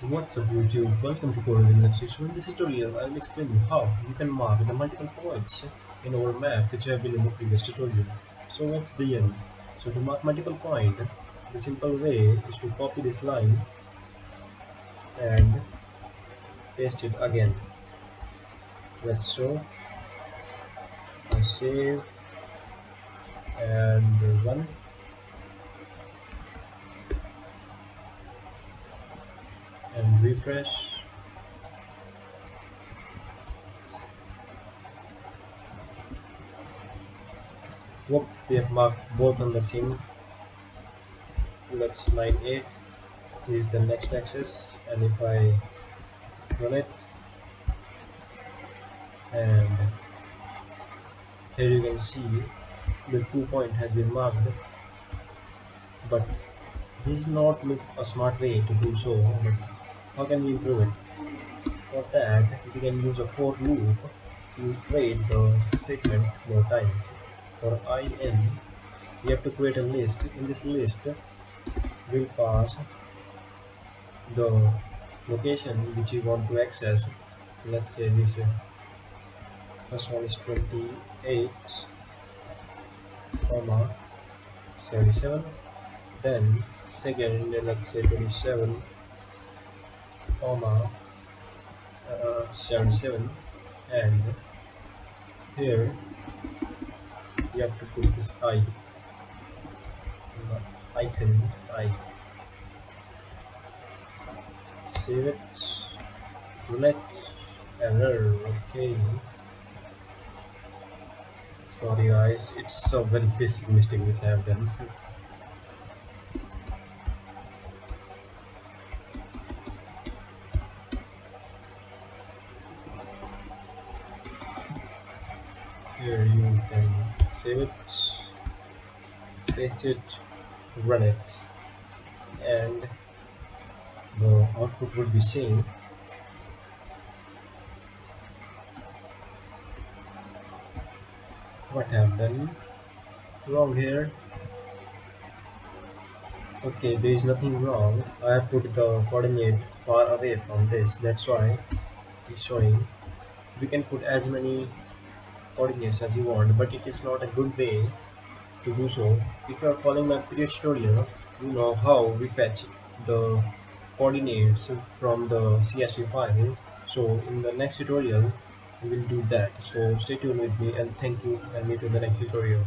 What's up YouTube? Welcome to Folium. In this tutorial, I will explain you how you can mark the multiple points in our map which have been in the previous tutorial. So let's begin. So to mark multiple points, the simple way is to copy this line and paste it again. Let's show. I save and run and refresh. Whoop, we have marked both on the same. Let's line 8 is the next axis, and if I run it, and here you can see the 2 point has been marked, but this is not look a smart way to do so. But how can we improve it? For that, we can use a for loop to iterate the statement more time. For in, we have to create a list. In this list, we'll pass the location which we want to access. Let's say this first one is 28, comma 77. Then second, let's say 27, comma 77, and here you have to put this icon I save it, roulette, error. Okay, sorry guys, it's a very basic mistake which I have done. Here you can save it, paste it, run it, and the output would be same. What I have done wrong here? Okay, there is nothing wrong. I have put the coordinate far away from this. That's why it's showing. We can put as many coordinates as you want, but it is not a good way to do so. If you are following my previous tutorial, you know how we fetch the coordinates from the CSV file. So in the next tutorial, we will do that. So stay tuned with me and thank you, and meet you in the next tutorial.